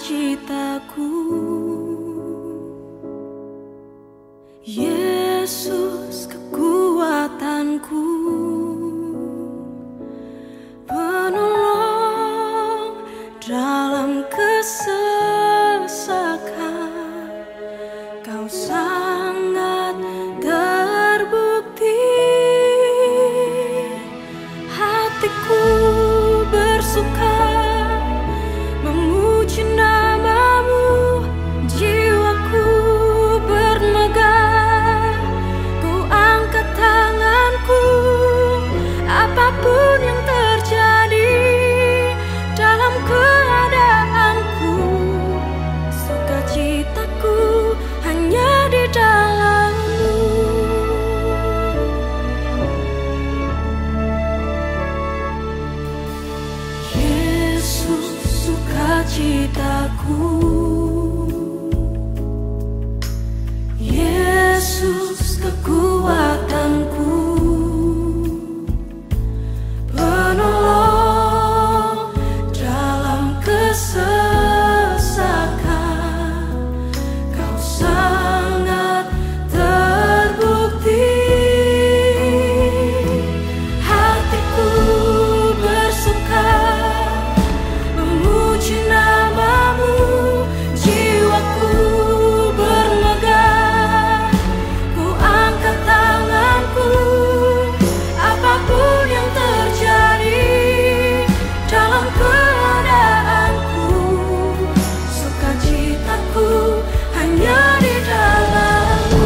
sukacitaku. Yesus kekuatanku, penolong dalam kesesakan. Kau sangat terbukti, hatiku bersuka memuji namamu, jiwaku bermegah. Ku angkat tanganku, apapun yang terjadi dalam keadaanku. Sukacitaku hanya di dalam-Mu. Yesus sukacitaku, Yesus kekuatanku, penolong dalam kesesakan. Kau sangat terbukti, hatiku bersuka memuji namamu, jiwaku bermegah. Ku angkat tanganku, apapun yang terjadi dalam keadaanku. Sukacitaku hanya di dalam-Mu.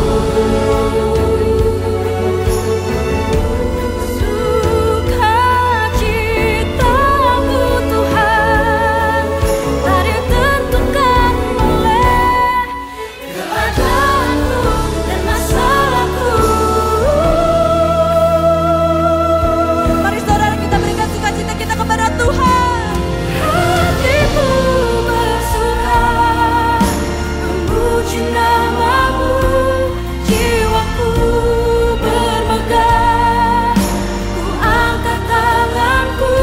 Sukacitaku Tuhan tak ditentukan oleh keadaanku dan masalahku. Mari saudara kita berikan sukacita kita kepada Tuhan. Hatiku bersuka memuji namamu, jiwaku bermegah. Ku angkat tanganku,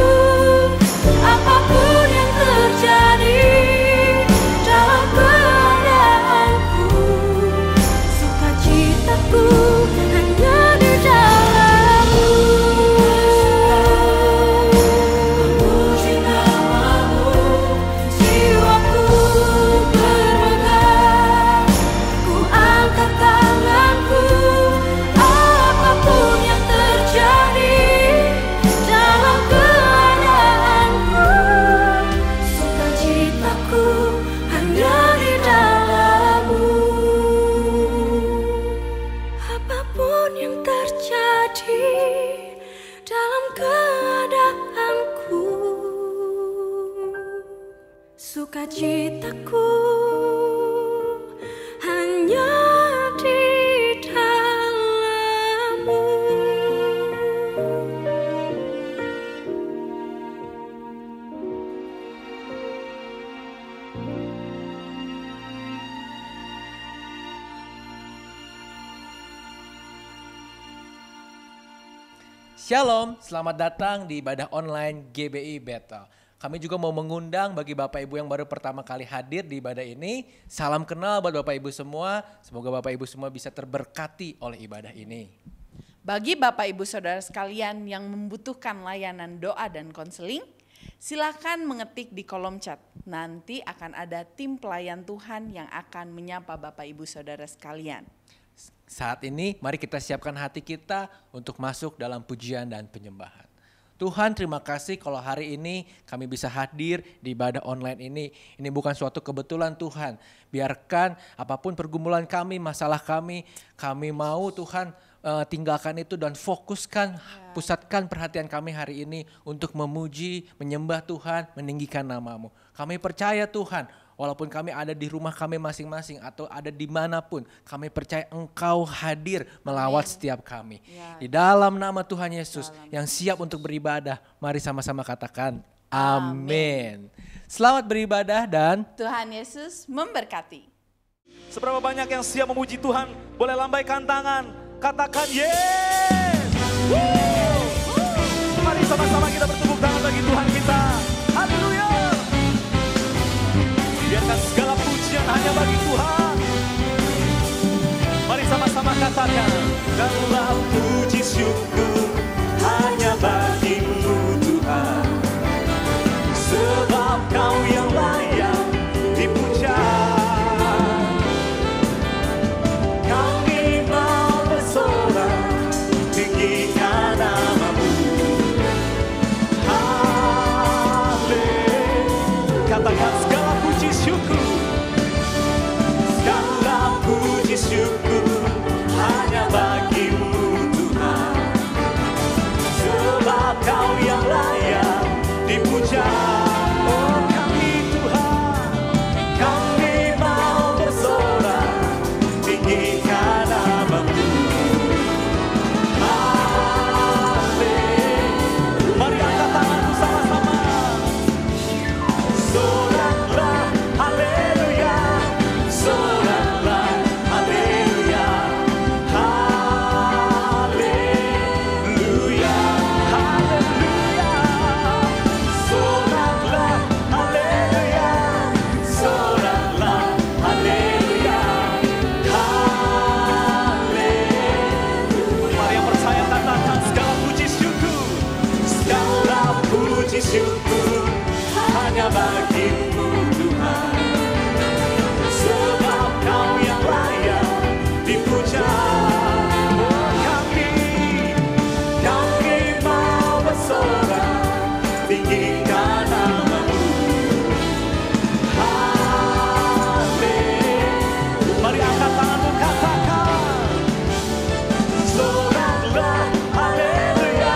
apapun yang terjadi dalam keadaanku. Sukacitaku hanya di dalam-Mu. Memuji namamu, jiwaku bermegah. Ku angkat tanganku, apapun yang terjadi dalam keadaanku. Sukacitaku hanya di dalam-Mu. Apapun yang terjadi dalam keadaanku, sukacitaku hanya di dalam-Mu. Shalom, selamat datang di ibadah online GBI Bethel. Kami juga mau mengundang bagi Bapak Ibu yang baru pertama kali hadir di ibadah ini. Salam kenal buat Bapak Ibu semua. Semoga Bapak Ibu semua bisa terberkati oleh ibadah ini. Bagi Bapak Ibu Saudara sekalian yang membutuhkan layanan doa dan konseling, silakan mengetik di kolom chat. Nanti akan ada tim pelayan Tuhan yang akan menyapa Bapak Ibu Saudara sekalian. Saat ini mari kita siapkan hati kita untuk masuk dalam pujian dan penyembahan. Tuhan, terima kasih kalau hari ini kami bisa hadir di ibadah online ini. Ini bukan suatu kebetulan Tuhan. Biarkan apapun pergumulan kami, masalah kami mau Tuhan tinggalkan itu dan fokuskan, pusatkan perhatian kami hari ini untuk memuji, menyembah Tuhan, meninggikan nama-Mu. Kami percaya Tuhan, walaupun kami ada di rumah kami masing-masing atau ada dimanapun, kami percaya Engkau hadir melawat setiap kami. Di dalam nama Tuhan Yesus yang siap untuk beribadah, mari sama-sama katakan amin. Selamat beribadah dan Tuhan Yesus memberkati. Seberapa banyak yang siap memuji Tuhan, boleh lambaikan tangan. Katakan yes. Mari sama-sama kita bertepuk tangan bagi Tuhan kita. Haleluya. Biarkan katakan, segala puji syukur hanya bagimu Tuhan, sebab Kau yang layak dipuja. Kami mau bersorak tinggikan nama-Mu. Haleluya. Katakan segala puji syukur, segala puji syukur hanya bagimu Tuhan, sebab Kau yang layak dipuja. Oh kami Tuhan, kami mau bersorak tinggikan nama-Mu. Haleluya. Mari angkat tanganmu sama-sama. Soraklah, haleluya. Soraklah, haleluya. Haleluya, haleluya. Soraklah, haleluya. Soraklah, haleluya. Haleluya. Mari yang percaya katakan segala puji syukur, segala puji syukur hanya bagimu Tuhan, sebab Kau yang layak dipuja. Oh kami mau bersorak tinggikan nama-Mu. Haleluya. Mari angkat tanganmu katakan, soraklah, haleluya.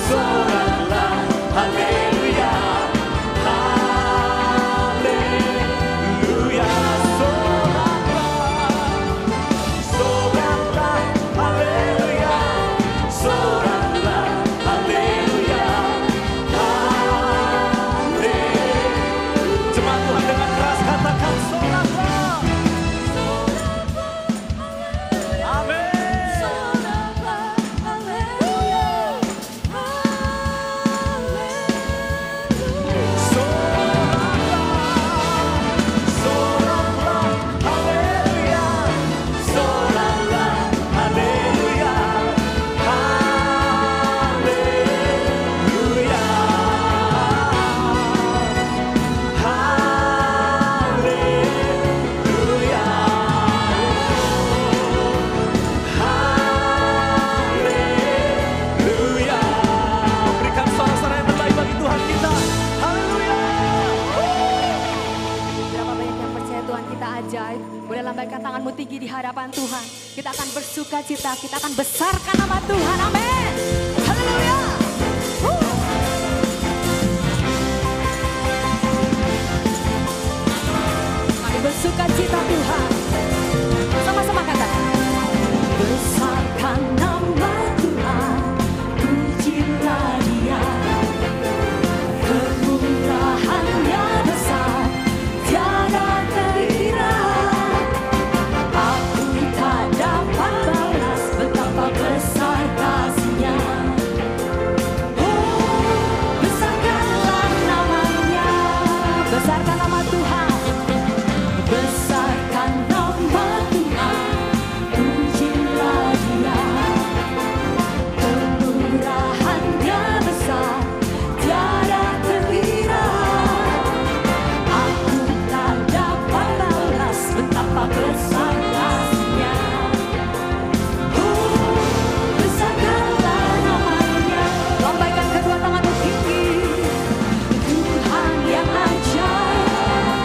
Soraklah, haleluya. Haleluya. Soraklah, haleluya. Soraklah, haleluya. Haleluya. Jemaat Tuhan dengan keras katakan soraklah. Amin. Soraklah, haleluya, haleluya. Soraklah, haleluya. Soraklah, haleluya. Haleluya. Haleluya. Haleluya. Berikan sorak-sorai yang terbaik bagi Tuhan kita. Haleluya. Berapa banyak yang percaya Tuhan kita ajaib. Boleh lambaikan tanganmu tinggi di hadapan Tuhan. Kita akan bersuka cita, kita akan besarkan nama Tuhan. Amin. Haleluya. Kami bersuka cita Tuhan. Sama-sama katakan. Besarkan nama Tuhan, pujilah Dia. Kemurahannya besar, tiada terkira. Aku tak dapat balas betapa besar kasih-Nya. Oh, besarkanlah namanya, besarkan nama Tuhan, besarkan nama Tuhan, pujilah Dia. Kemurahannya besar, tiada terkira. Aku tak dapat balas betapa besar kasih-Nya. Oh, besarkanlah namanya. Lambaikan kedua tanganmu tinggi. Tuhan yang ajaib,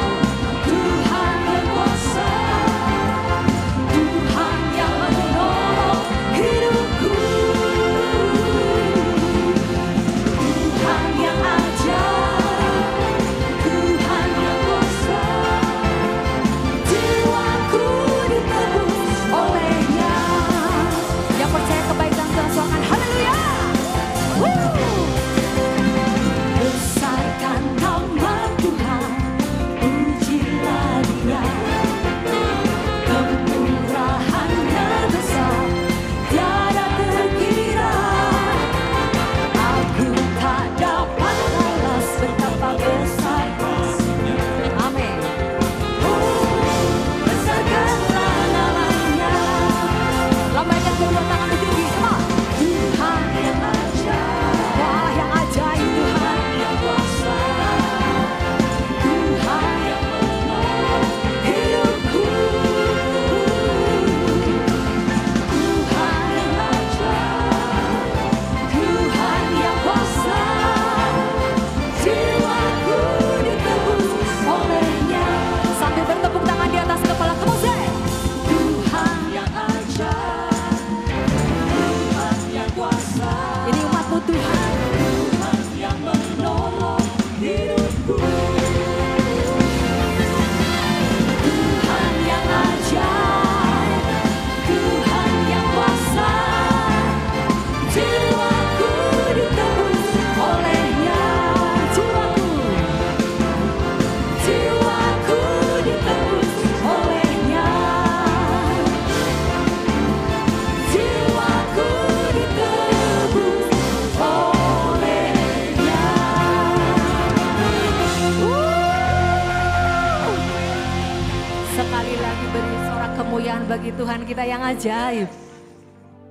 kemuliaan bagi Tuhan kita yang ajaib.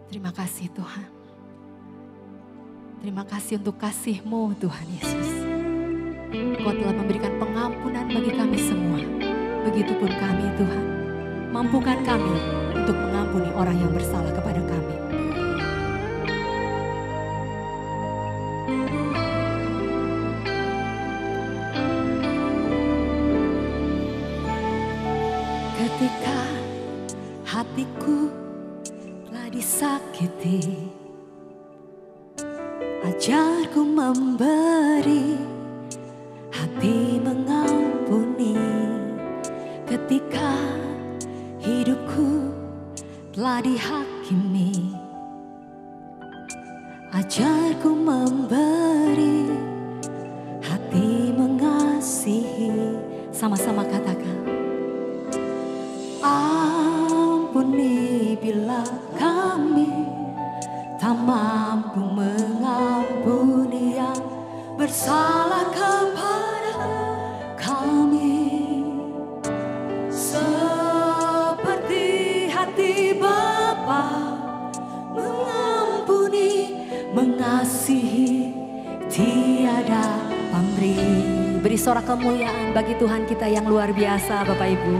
Terima kasih Tuhan. Terima kasih untuk kasih-Mu Tuhan Yesus. Kau telah memberikan pengampunan bagi kami semua. Begitupun kami Tuhan. Mampukan kami untuk mengampuni orang yang bersalah kepada kami. Ketika hatiku telah disakiti, ajarku memberi, hati mengampuni. Ketika hidupku telah dihakimi, ajarku memberi, hati mengasihi. Sama-sama katakan, ampuni bila kami tak mampu mengampuni yang bersalah kepada kami. Seperti hati Bapa mengampuni, mengasihi, tiada pamrih. Beri sorak kemuliaan bagi Tuhan kita yang luar biasa Bapak Ibu.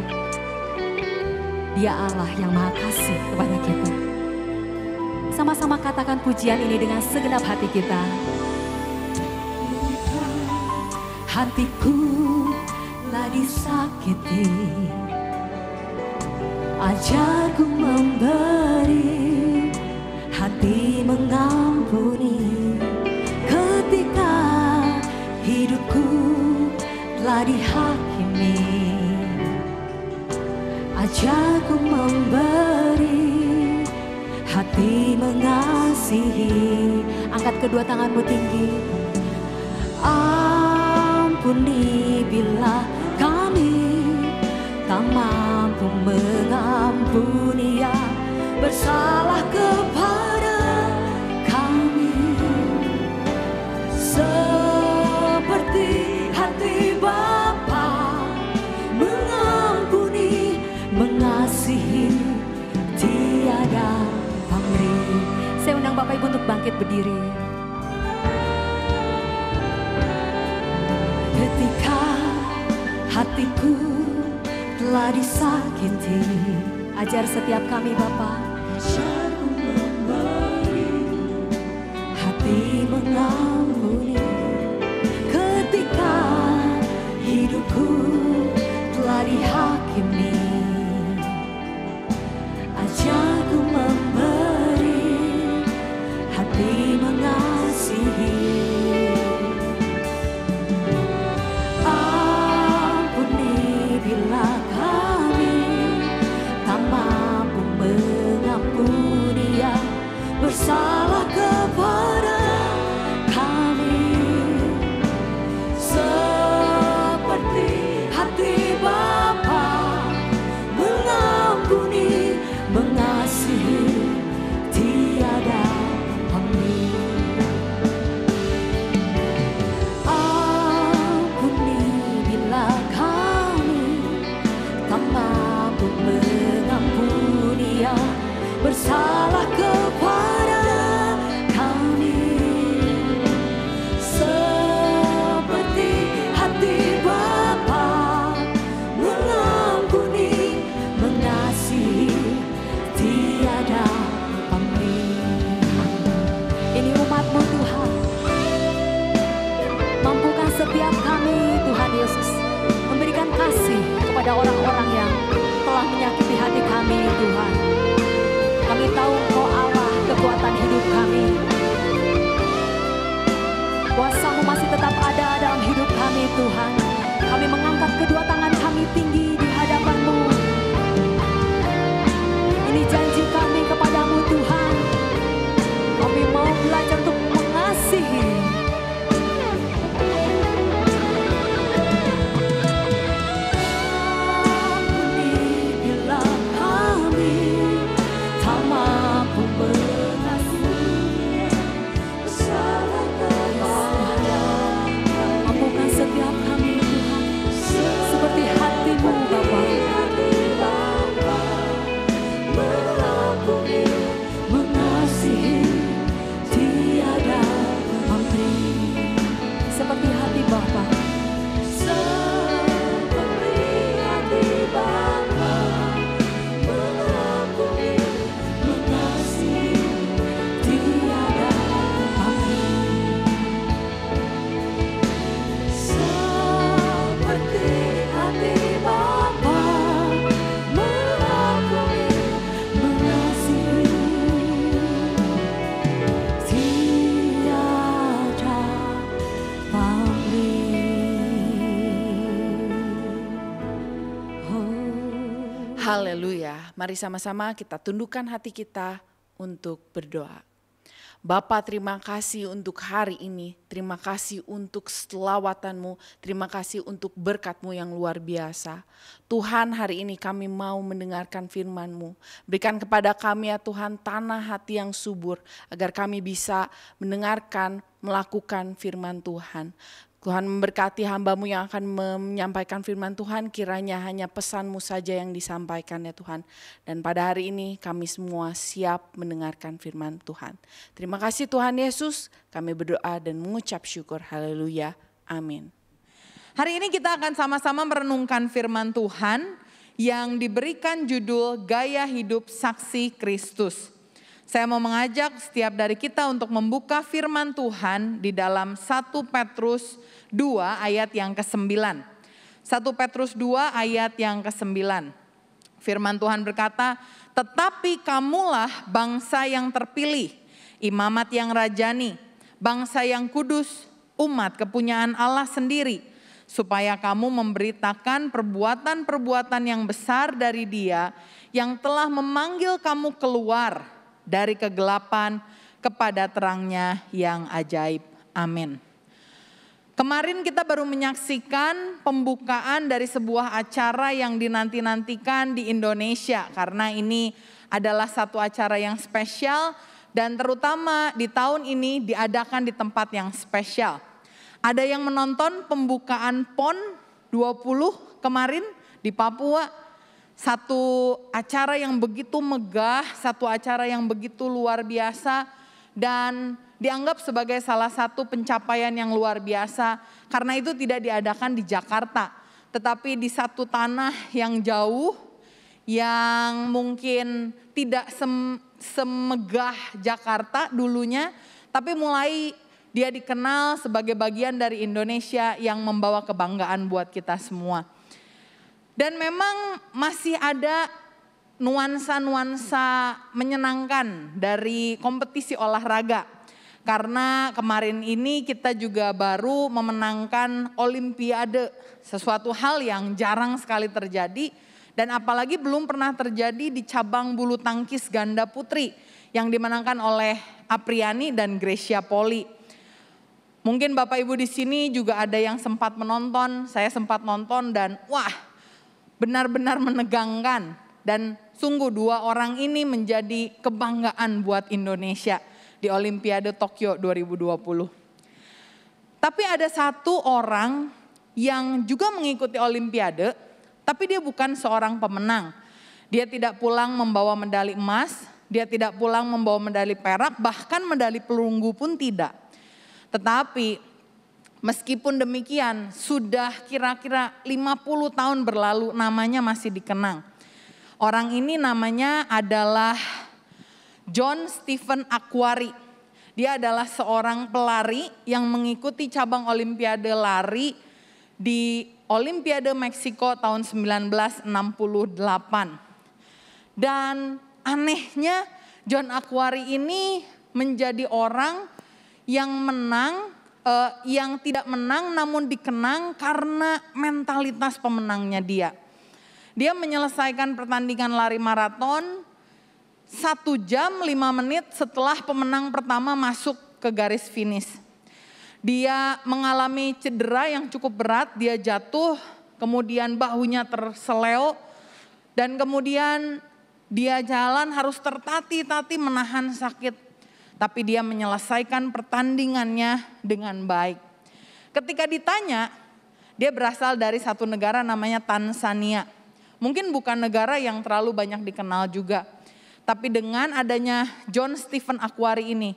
Dia Allah yang maha kasih kepada kita. Sama-sama katakan pujian ini dengan segenap hati kita. Hatiku telah disakiti, ajarku memberi, hati mengampuni. Ketika hidupku telah dihakimi, ajarku memberi, hati mengasihi. Angkat kedua tanganmu tinggi. Ampuni bila kami tak mampu mengampuni yang bersalah kepada kami. Seperti hati Bapa mengampuni, mengasihi, tiada pamrih. Saya undang Bapak Ibu untuk bangkit berdiri. Ketika hatiku telah disakiti, ajar setiap kami Bapa, ajarku memberi, hati mengampuni. Ketika hidupku telah dihakimi, ajarku memberi, hati mengasihi. Ampuni bila kami tak mampu mengampuni yang bersalah kepada kami. Seperti hati Bapa mengampuni, mengasihi, tiada pamrih. Ampuni bila kami tak mampu mengampuni yang bersalah kepada kami. Seperti hati Bapa mengampuni, mengasihi, tiada pamrih. Ini umat-Mu Tuhan. Mampukan setiap kami Tuhan Yesus memberikan kasih kepada orang-orang yang telah menyakiti hati kami Tuhan. Kami tahu Engkau Allah kekuatan hidup kami. Kuasa-Mu masih tetap ada dalam hidup kami Tuhan. Kami mengangkat kedua tangan kami tinggi di hadapan-Mu. Ini janji kami kepadamu Tuhan. Kami mau belajar untuk mengasihi. Ampuni bila kami tak mampu mengasihi bersalah kepada. Mampukan setiap kami Tuhan. Haleluya. Mari sama-sama kita tundukkan hati kita untuk berdoa. Bapa, terima kasih untuk hari ini. Terima kasih untuk selawatan-Mu. Terima kasih untuk berkat-Mu yang luar biasa. Tuhan, hari ini kami mau mendengarkan firman-Mu. Berikan kepada kami ya Tuhan tanah hati yang subur, agar kami bisa mendengarkan, melakukan firman Tuhan. Tuhan memberkati hamba-Mu yang akan menyampaikan firman Tuhan, kiranya hanya pesan-Mu saja yang disampaikan ya Tuhan. Dan pada hari ini kami semua siap mendengarkan firman Tuhan. Terima kasih Tuhan Yesus, kami berdoa dan mengucap syukur. Haleluya, amin. Hari ini kita akan sama-sama merenungkan firman Tuhan yang diberikan judul Gaya Hidup Saksi Kristus. Saya mau mengajak setiap dari kita untuk membuka firman Tuhan di dalam 1 Petrus 2 ayat yang ke-9. 1 Petrus 2 ayat yang ke-9. Firman Tuhan berkata, "Tetapi kamulah bangsa yang terpilih, imamat yang rajani, bangsa yang kudus, umat kepunyaan Allah sendiri, supaya kamu memberitakan perbuatan-perbuatan yang besar dari Dia yang telah memanggil kamu keluar dari kegelapan kepada terangnya yang ajaib." Amin. Kemarin kita baru menyaksikan pembukaan dari sebuah acara yang dinanti-nantikan di Indonesia. Karena ini adalah satu acara yang spesial dan terutama di tahun ini diadakan di tempat yang spesial. Ada yang menonton pembukaan PON 20 kemarin di Papua. Satu acara yang begitu megah, satu acara yang begitu luar biasa dan dianggap sebagai salah satu pencapaian yang luar biasa karena itu tidak diadakan di Jakarta, tetapi di satu tanah yang jauh yang mungkin tidak semegah Jakarta dulunya, tapi mulai dia dikenal sebagai bagian dari Indonesia yang membawa kebanggaan buat kita semua. Dan memang masih ada nuansa-nuansa menyenangkan dari kompetisi olahraga. Karena kemarin ini kita juga baru memenangkan Olimpiade, sesuatu hal yang jarang sekali terjadi. Dan apalagi belum pernah terjadi di cabang bulu tangkis ganda putri yang dimenangkan oleh Apriani dan Gracia Poli. Mungkin Bapak Ibu di sini juga ada yang sempat menonton, saya sempat nonton dan wah, benar-benar menegangkan dan sungguh dua orang ini menjadi kebanggaan buat Indonesia di Olimpiade Tokyo 2020. Tapi ada satu orang yang juga mengikuti Olimpiade, tapi dia bukan seorang pemenang. Dia tidak pulang membawa medali emas, dia tidak pulang membawa medali perak, bahkan medali perunggu pun tidak. Tetapi meskipun demikian, sudah kira-kira 50 tahun berlalu namanya masih dikenang. Orang ini namanya adalah John Stephen Akhwari. Dia adalah seorang pelari yang mengikuti cabang Olimpiade lari di Olimpiade Meksiko tahun 1968. Dan anehnya John Akhwari ini menjadi orang yang menang, yang tidak menang namun dikenang karena mentalitas pemenangnya dia. Dia menyelesaikan pertandingan lari maraton 1 jam 5 menit setelah pemenang pertama masuk ke garis finish. Dia mengalami cedera yang cukup berat, dia jatuh, kemudian bahunya terseleo, dan kemudian dia jalan harus tertati-tati menahan sakit. Tapi dia menyelesaikan pertandingannya dengan baik. Ketika ditanya, dia berasal dari satu negara namanya Tanzania. Mungkin bukan negara yang terlalu banyak dikenal juga. Tapi dengan adanya John Stephen Akhwari ini,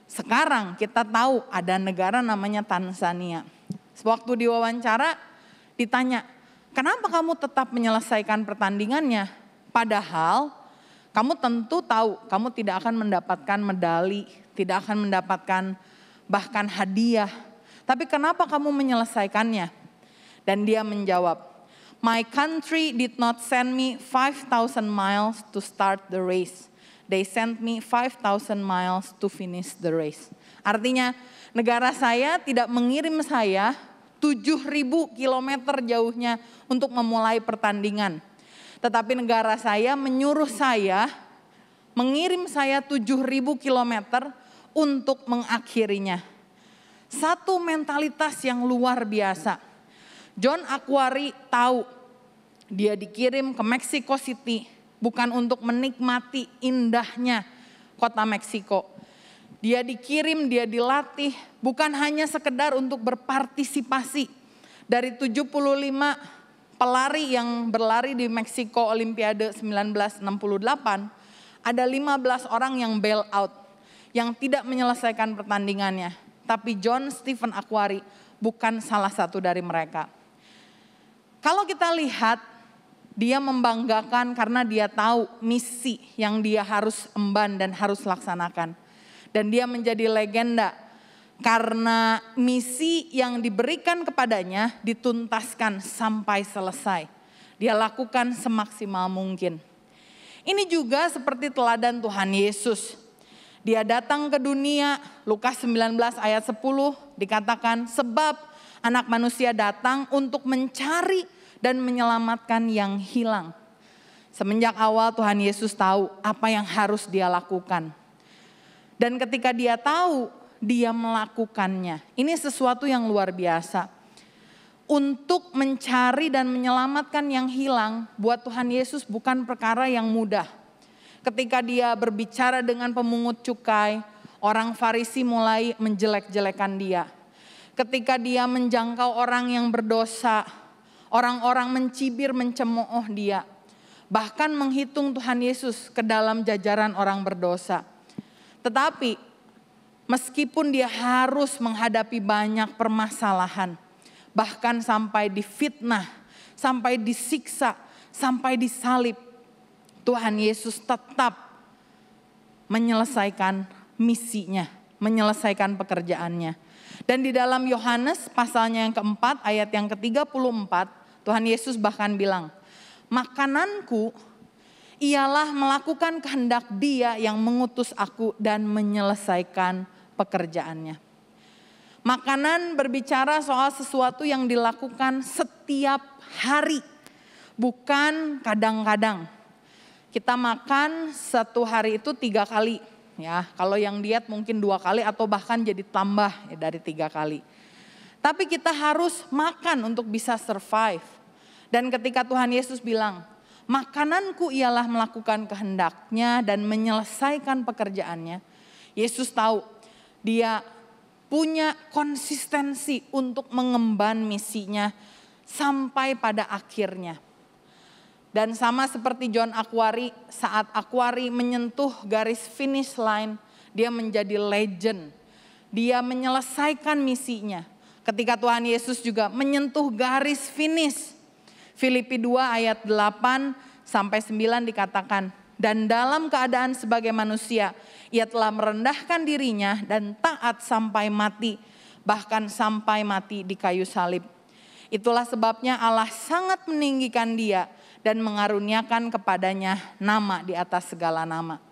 sekarang kita tahu ada negara namanya Tanzania. Sewaktu diwawancara ditanya, kenapa kamu tetap menyelesaikan pertandingannya? Padahal kamu tentu tahu kamu tidak akan mendapatkan medali, tidak akan mendapatkan bahkan hadiah. Tapi kenapa kamu menyelesaikannya? Dan dia menjawab, "My country did not send me 5,000 miles to start the race. They sent me 5,000 miles to finish the race." Artinya negara saya tidak mengirim saya 7.000 kilometer jauhnya untuk memulai pertandingan. Tetapi negara saya menyuruh saya, mengirim saya 7.000 kilometer untuk mengakhirinya. Satu mentalitas yang luar biasa. John Akhwari tahu dia dikirim ke Mexico City bukan untuk menikmati indahnya kota Meksiko. Dia dikirim, dia dilatih bukan hanya sekedar untuk berpartisipasi. Dari 75 pelari yang berlari di Meksiko Olimpiade 1968, ada 15 orang yang bail out, yang tidak menyelesaikan pertandingannya. Tapi John Stephen Akhwari bukan salah satu dari mereka. Kalau kita lihat, dia membanggakan karena dia tahu misi yang dia harus emban dan harus laksanakan. Dan dia menjadi legenda karena misi yang diberikan kepadanya dituntaskan sampai selesai. Dia lakukan semaksimal mungkin. Ini juga seperti teladan Tuhan Yesus. Dia datang ke dunia, Lukas 19 ayat 10 dikatakan, sebab anak manusia datang untuk mencari dan menyelamatkan yang hilang. Semenjak awal Tuhan Yesus tahu apa yang harus dia lakukan. Dan ketika dia tahu, dia melakukannya. Ini sesuatu yang luar biasa. Untuk mencari dan menyelamatkan yang hilang, buat Tuhan Yesus bukan perkara yang mudah. Ketika dia berbicara dengan pemungut cukai, orang Farisi mulai menjelek-jelekan dia. Ketika dia menjangkau orang yang berdosa, orang-orang mencibir, mencemooh dia. Bahkan menghitung Tuhan Yesus ke dalam jajaran orang berdosa. Tetapi meskipun dia harus menghadapi banyak permasalahan, bahkan sampai difitnah, sampai disiksa, sampai disalib, Tuhan Yesus tetap menyelesaikan misinya, menyelesaikan pekerjaannya. Dan di dalam Yohanes pasalnya yang keempat, ayat yang ke-34, Tuhan Yesus bahkan bilang, makananku ialah melakukan kehendak Dia yang mengutus aku dan menyelesaikan pekerjaannya. Makanan berbicara soal sesuatu yang dilakukan setiap hari, bukan kadang-kadang. Kita makan satu hari itu 3 kali. Ya, kalau yang diet mungkin 2 kali atau bahkan jadi tambah ya, dari 3 kali. Tapi kita harus makan untuk bisa survive. Dan ketika Tuhan Yesus bilang, makananku ialah melakukan kehendaknya dan menyelesaikan pekerjaannya. Yesus tahu dia punya konsistensi untuk mengemban misinya sampai pada akhirnya. Dan sama seperti John Akhwari, saat Akhwari menyentuh garis finish line, dia menjadi legend. Dia menyelesaikan misinya. Ketika Tuhan Yesus juga menyentuh garis finish. Filipi 2 ayat 8 sampai 9 dikatakan, dan dalam keadaan sebagai manusia, ia telah merendahkan dirinya dan taat sampai mati, bahkan sampai mati di kayu salib. Itulah sebabnya Allah sangat meninggikan dia dan mengaruniakan kepadanya nama di atas segala nama.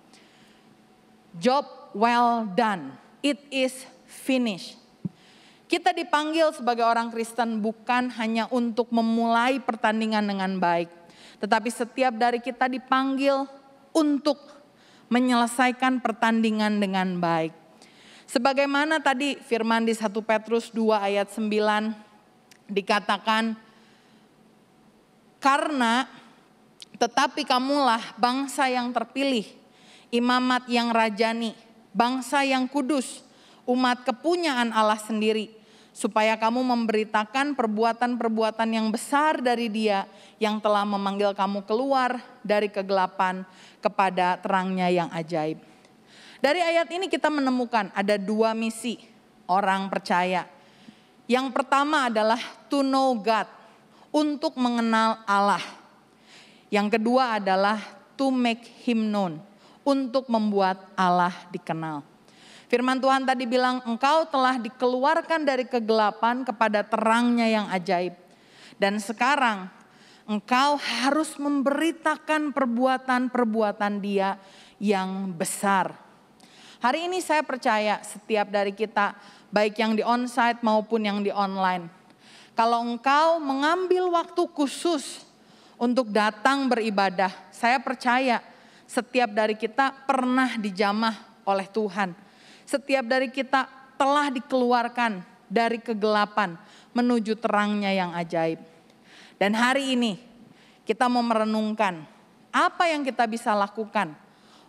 Job well done, it is finished. Kita dipanggil sebagai orang Kristen bukan hanya untuk memulai pertandingan dengan baik. Tetapi setiap dari kita dipanggil untuk menyelesaikan pertandingan dengan baik. Sebagaimana tadi firman di 1 Petrus 2 ayat 9 dikatakan, karena tetapi kamulah bangsa yang terpilih, imamat yang rajani, bangsa yang kudus, umat kepunyaan Allah sendiri, supaya kamu memberitakan perbuatan-perbuatan yang besar dari Dia yang telah memanggil kamu keluar dari kegelapan kepada terangnya yang ajaib. Dari ayat ini kita menemukan ada 2 misi orang percaya. Yang pertama adalah to know God, untuk mengenal Allah. Yang kedua adalah to make Him known, untuk membuat Allah dikenal. Firman Tuhan tadi bilang, engkau telah dikeluarkan dari kegelapan kepada terangnya yang ajaib. Dan sekarang engkau harus memberitakan perbuatan-perbuatan Dia yang besar. Hari ini saya percaya setiap dari kita, baik yang di onsite maupun yang di online, kalau engkau mengambil waktu khusus untuk datang beribadah. Saya percaya setiap dari kita pernah dijamah oleh Tuhan. Setiap dari kita telah dikeluarkan dari kegelapan menuju terangnya yang ajaib. Dan hari ini kita mau merenungkan apa yang kita bisa lakukan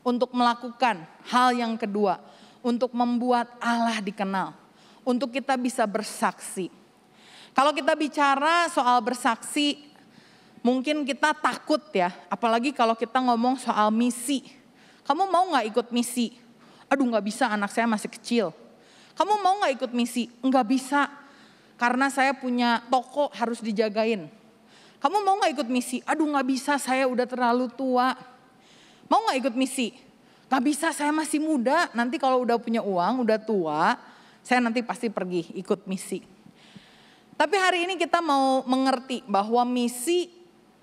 untuk melakukan hal yang kedua, untuk membuat Allah dikenal, untuk kita bisa bersaksi. Kalau kita bicara soal bersaksi, mungkin kita takut ya, apalagi kalau kita ngomong soal misi. Kamu mau gak ikut misi? Aduh gak bisa, anak saya masih kecil. Kamu mau gak ikut misi? Enggak bisa, karena saya punya toko harus dijagain. Kamu mau gak ikut misi? Aduh gak bisa, saya udah terlalu tua. Mau gak ikut misi? Gak bisa, saya masih muda. Nanti kalau udah punya uang, udah tua, saya nanti pasti pergi ikut misi. Tapi hari ini kita mau mengerti bahwa misi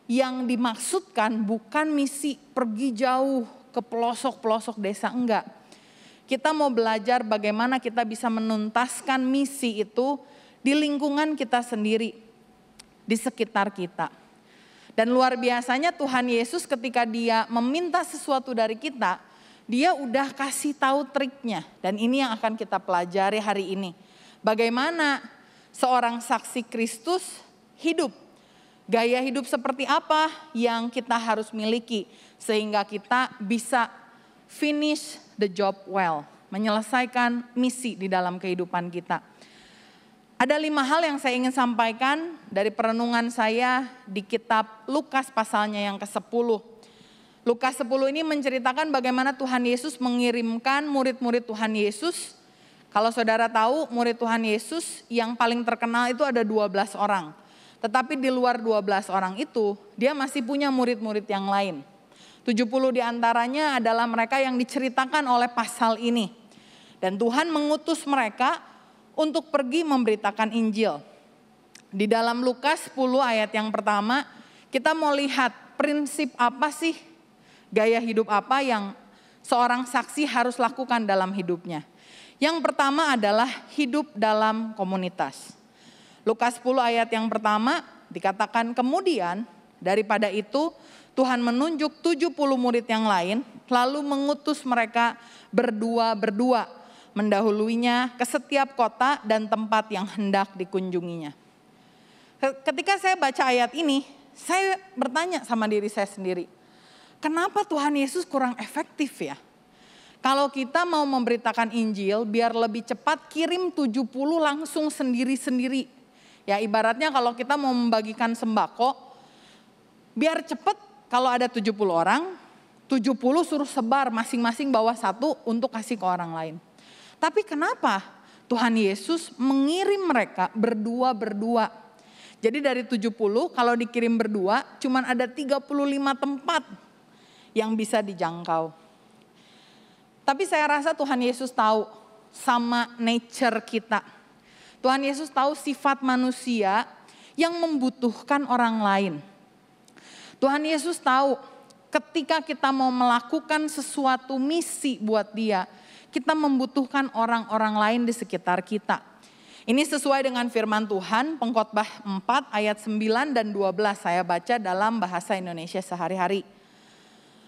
yang dimaksudkan bukan misi pergi jauh ke pelosok-pelosok desa, enggak. Kita mau belajar bagaimana kita bisa menuntaskan misi itu di lingkungan kita sendiri, di sekitar kita. Dan luar biasanya Tuhan Yesus ketika dia meminta sesuatu dari kita, dia udah kasih tahu triknya. Dan ini yang akan kita pelajari hari ini. Bagaimana seorang saksi Kristus hidup. Gaya hidup seperti apa yang kita harus miliki sehingga kita bisa finish the job well, menyelesaikan misi di dalam kehidupan kita. Ada 5 hal yang saya ingin sampaikan dari perenungan saya di kitab Lukas pasalnya yang ke-10. Lukas 10 ini menceritakan bagaimana Tuhan Yesus mengirimkan murid-murid Tuhan Yesus. Kalau saudara tahu, murid Tuhan Yesus yang paling terkenal itu ada 12 orang. Tetapi di luar 12 orang itu, dia masih punya murid-murid yang lain. 70 diantaranya adalah mereka yang diceritakan oleh pasal ini. Dan Tuhan mengutus mereka untuk pergi memberitakan Injil. Di dalam Lukas 10 ayat yang pertama, kita mau lihat prinsip apa sih, gaya hidup apa yang seorang saksi harus lakukan dalam hidupnya. Yang pertama adalah hidup dalam komunitas. Lukas 10 ayat yang pertama dikatakan kemudian daripada itu Tuhan menunjuk 70 murid yang lain lalu mengutus mereka berdua-berdua mendahuluinya ke setiap kota dan tempat yang hendak dikunjunginya. Ketika saya baca ayat ini, saya bertanya sama diri saya sendiri, kenapa Tuhan Yesus kurang efektif ya? Kalau kita mau memberitakan Injil biar lebih cepat kirim 70 langsung sendiri-sendiri. Ya ibaratnya kalau kita mau membagikan sembako, biar cepat kalau ada 70 orang, 70 suruh sebar masing-masing bawa 1 untuk kasih ke orang lain. Tapi kenapa Tuhan Yesus mengirim mereka berdua-berdua? Jadi dari 70 kalau dikirim berdua cuman ada 35 tempat yang bisa dijangkau. Tapi saya rasa Tuhan Yesus tahu sama nature kita. Tuhan Yesus tahu sifat manusia yang membutuhkan orang lain. Tuhan Yesus tahu ketika kita mau melakukan sesuatu misi buat dia, kita membutuhkan orang-orang lain di sekitar kita. Ini sesuai dengan firman Tuhan, Pengkhotbah 4 ayat 9 dan 12 saya baca dalam bahasa Indonesia sehari-hari.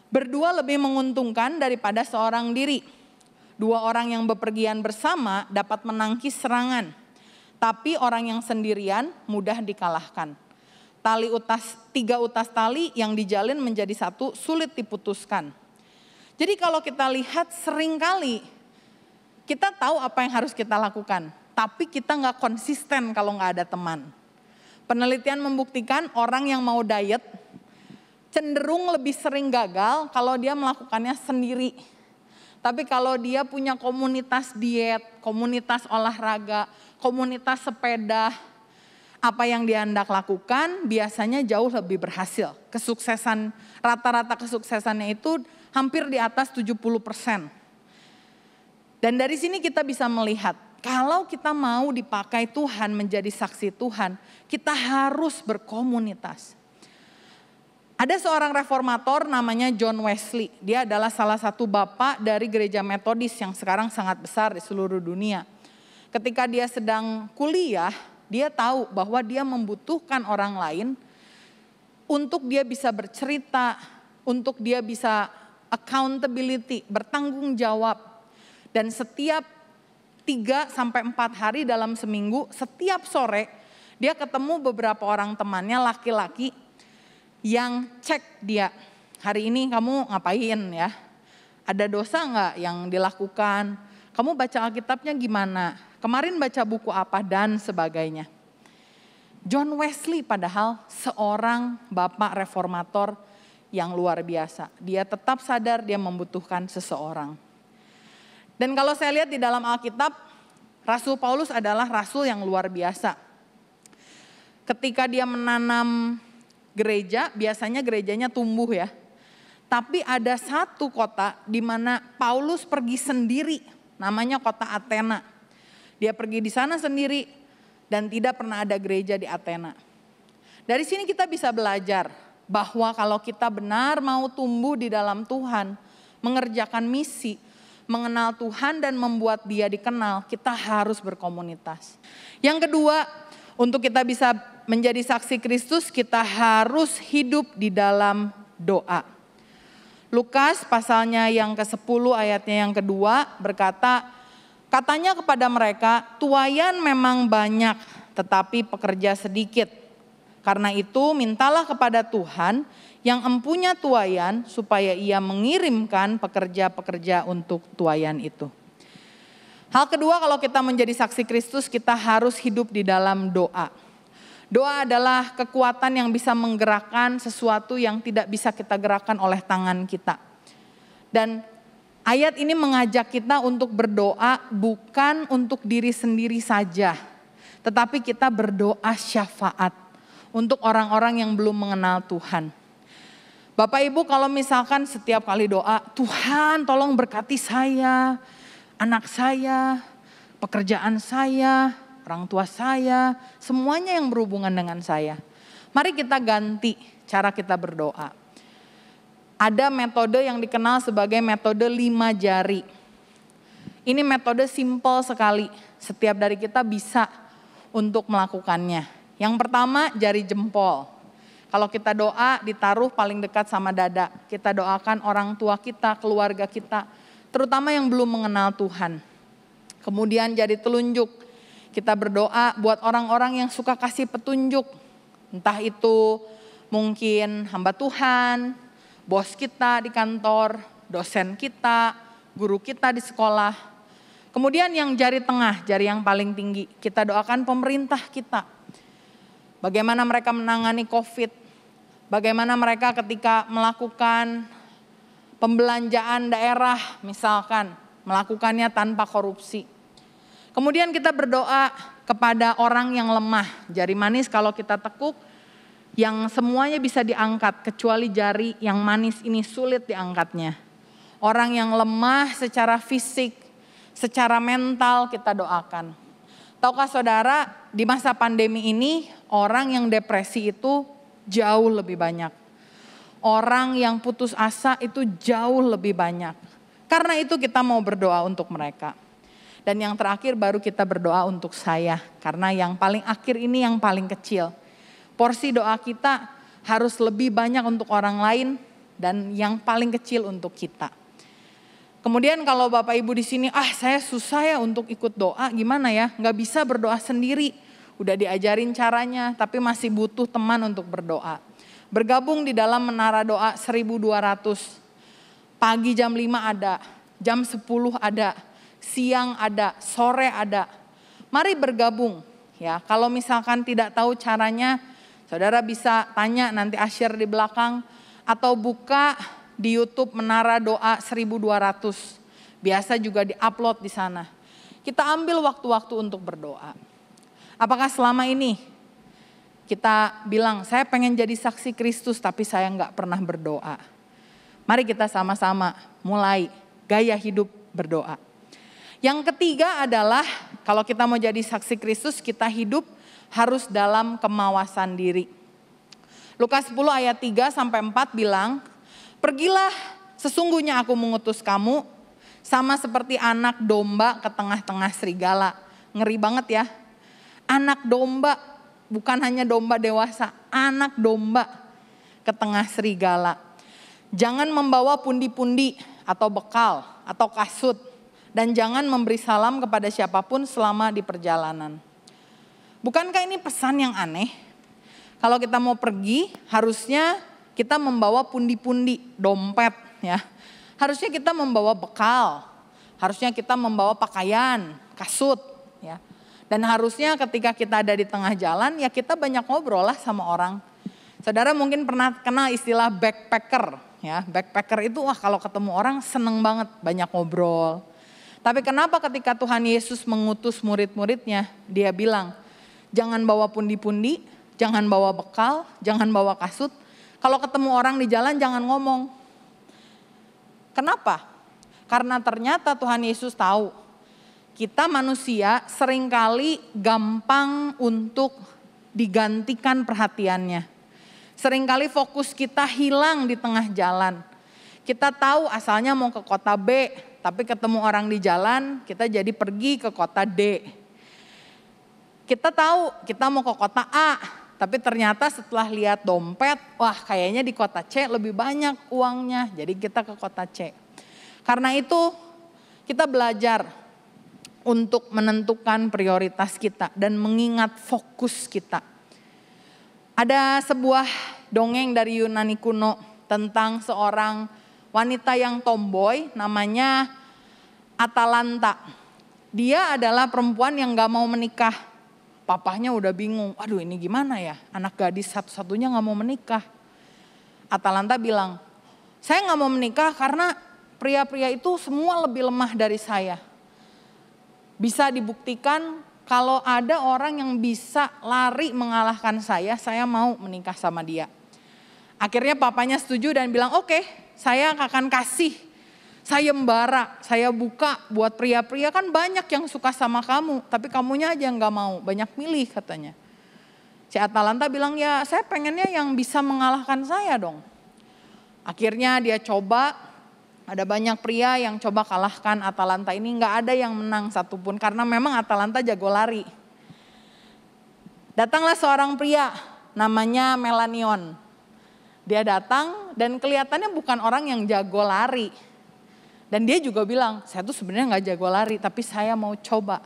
Berdua lebih menguntungkan daripada seorang diri. 2 orang yang bepergian bersama dapat menangkis serangan. Tapi orang yang sendirian mudah dikalahkan. 3 utas tali yang dijalin menjadi 1 sulit diputuskan. Jadi kalau kita lihat seringkali kita tahu apa yang harus kita lakukan. Tapi kita gak konsisten kalau gak ada teman. Penelitian membuktikan orang yang mau diet cenderung lebih sering gagal kalau dia melakukannya sendiri. Tapi kalau dia punya komunitas diet, komunitas olahraga, komunitas sepeda, apa yang dia hendak lakukan biasanya jauh lebih berhasil. Kesuksesan, rata-rata kesuksesannya itu hampir di atas 70%. Dan dari sini kita bisa melihat, kalau kita mau dipakai Tuhan menjadi saksi Tuhan, kita harus berkomunitas. Ada seorang reformator namanya John Wesley. Dia adalah salah satu bapak dari gereja Metodis yang sekarang sangat besar di seluruh dunia. Ketika dia sedang kuliah, dia tahu bahwa dia membutuhkan orang lain untuk dia bisa bercerita, untuk dia bisa accountability, bertanggung jawab. Dan setiap 3 sampai 4 hari dalam seminggu, setiap sore dia ketemu beberapa orang temannya laki-laki yang cek dia. Hari ini kamu ngapain ya? Ada dosa enggak yang dilakukan? Kamu baca Alkitabnya gimana? Kemarin baca buku apa dan sebagainya. John Wesley padahal seorang bapak reformator yang luar biasa. Dia tetap sadar dia membutuhkan seseorang. Dan kalau saya lihat di dalam Alkitab, Rasul Paulus adalah rasul yang luar biasa. Ketika dia menanam gereja, biasanya gerejanya tumbuh ya. Tapi ada satu kota di mana Paulus pergi sendiri, namanya kota Athena. Dia pergi di sana sendiri dan tidak pernah ada gereja di Athena. Dari sini kita bisa belajar bahwa kalau kita benar mau tumbuh di dalam Tuhan, mengerjakan misi, mengenal Tuhan dan membuat dia dikenal, kita harus berkomunitas. Yang kedua, untuk kita bisa menjadi saksi Kristus, kita harus hidup di dalam doa. Lukas pasalnya yang ke-10 ayatnya yang kedua berkata, katanya kepada mereka, tuaian memang banyak tetapi pekerja sedikit. Karena itu mintalah kepada Tuhan yang empunya tuaian supaya ia mengirimkan pekerja-pekerja untuk tuaian itu. Hal kedua, kalau kita menjadi saksi Kristus, kita harus hidup di dalam doa. Doa adalah kekuatan yang bisa menggerakkan sesuatu yang tidak bisa kita gerakkan oleh tangan kita. Dan ayat ini mengajak kita untuk berdoa bukan untuk diri sendiri saja, tetapi kita berdoa syafaat untuk orang-orang yang belum mengenal Tuhan. Bapak Ibu, kalau misalkan setiap kali doa, Tuhan tolong berkati saya, anak saya, pekerjaan saya, orang tua saya, semuanya yang berhubungan dengan saya. Mari kita ganti cara kita berdoa. Ada metode yang dikenal sebagai metode 5 jari. Ini metode simple sekali. Setiap dari kita bisa untuk melakukannya. Yang pertama, jari jempol. Kalau kita doa ditaruh paling dekat sama dada. Kita doakan orang tua kita, keluarga kita, terutama yang belum mengenal Tuhan. Kemudian jari telunjuk. Kita berdoa buat orang-orang yang suka kasih petunjuk. Entah itu mungkin hamba Tuhan, bos kita di kantor, dosen kita, guru kita di sekolah. Kemudian yang jari tengah, jari yang paling tinggi, kita doakan pemerintah kita. Bagaimana mereka menangani COVID, bagaimana mereka ketika melakukan pembelanjaan daerah misalkan, melakukannya tanpa korupsi. Kemudian kita berdoa kepada orang yang lemah, jari manis kalau kita tekuk, yang semuanya bisa diangkat, kecuali jari yang manis ini sulit diangkatnya. Orang yang lemah secara fisik, secara mental kita doakan. Tahukah saudara, di masa pandemi ini orang yang depresi itu jauh lebih banyak. Orang yang putus asa itu jauh lebih banyak. Karena itu kita mau berdoa untuk mereka. Dan yang terakhir baru kita berdoa untuk saya. Karena yang paling akhir ini yang paling kecil. Porsi doa kita harus lebih banyak untuk orang lain dan yang paling kecil untuk kita. Kemudian kalau Bapak Ibu di sini, saya susah ya untuk ikut doa, gimana ya? Nggak bisa berdoa sendiri. Udah diajarin caranya, tapi masih butuh teman untuk berdoa. Bergabung di dalam menara doa 1200. Pagi jam 5 ada, jam 10 ada. Siang ada, sore ada. Mari bergabung ya. Kalau misalkan tidak tahu caranya, saudara bisa tanya nanti asyir di belakang atau buka di YouTube Menara Doa 1200. Biasa juga diupload di sana. Kita ambil waktu-waktu untuk berdoa. Apakah selama ini kita bilang saya pengen jadi saksi Kristus tapi saya nggak pernah berdoa? Mari kita sama-sama mulai gaya hidup berdoa. Yang ketiga adalah kalau kita mau jadi saksi Kristus, kita hidup harus dalam kemawasan diri. Lukas 10 ayat 3 sampai 4 bilang, pergilah sesungguhnya aku mengutus kamu sama seperti anak domba ke tengah-tengah serigala. Ngeri banget ya. Anak domba, bukan hanya domba dewasa, anak domba. ke tengah serigala. Jangan membawa pundi-pundi atau bekal atau kasut. Dan jangan memberi salam kepada siapapun selama di perjalanan. Bukankah ini pesan yang aneh? Kalau kita mau pergi, harusnya kita membawa pundi-pundi, dompet ya. Harusnya kita membawa bekal. Harusnya kita membawa pakaian, kasut ya. Dan harusnya ketika kita ada di tengah jalan ya kita banyak ngobrol lah sama orang. Saudara mungkin pernah kenal istilah backpacker ya. Backpacker itu wah kalau ketemu orang seneng banget, banyak ngobrol. Tapi kenapa ketika Tuhan Yesus mengutus murid-muridnya, dia bilang, jangan bawa pundi-pundi, jangan bawa bekal, jangan bawa kasut. Kalau ketemu orang di jalan jangan ngomong. Kenapa? Karena ternyata Tuhan Yesus tahu, kita manusia seringkali gampang untuk digantikan perhatiannya. Seringkali fokus kita hilang di tengah jalan. Kita tahu asalnya mau ke kota B, tapi ketemu orang di jalan, kita jadi pergi ke kota D. Kita tahu kita mau ke kota A, tapi ternyata setelah lihat dompet, wah kayaknya di kota C lebih banyak uangnya, jadi kita ke kota C. Karena itu kita belajar untuk menentukan prioritas kita dan mengingat fokus kita. Ada sebuah dongeng dari Yunani kuno tentang seorang wanita yang tomboy namanya Atalanta. Dia adalah perempuan yang gak mau menikah. Papahnya udah bingung, aduh ini gimana ya, anak gadis satu-satunya gak mau menikah. Atalanta bilang, saya gak mau menikah karena pria-pria itu semua lebih lemah dari saya. Bisa dibuktikan kalau ada orang yang bisa lari mengalahkan saya mau menikah sama dia. Akhirnya papanya setuju dan bilang oke, saya akan kasih sayembara, saya buka buat pria-pria, kan banyak yang suka sama kamu, tapi kamunya aja yang gak mau, banyak milih katanya. Si Atalanta bilang ya saya pengennya yang bisa mengalahkan saya dong. Akhirnya dia coba, ada banyak pria yang coba kalahkan Atalanta ini, gak ada yang menang satupun karena memang Atalanta jago lari. Datanglah seorang pria namanya Melanion. Dia datang dan kelihatannya bukan orang yang jago lari. Dan dia juga bilang, saya tuh sebenarnya gak jago lari tapi saya mau coba.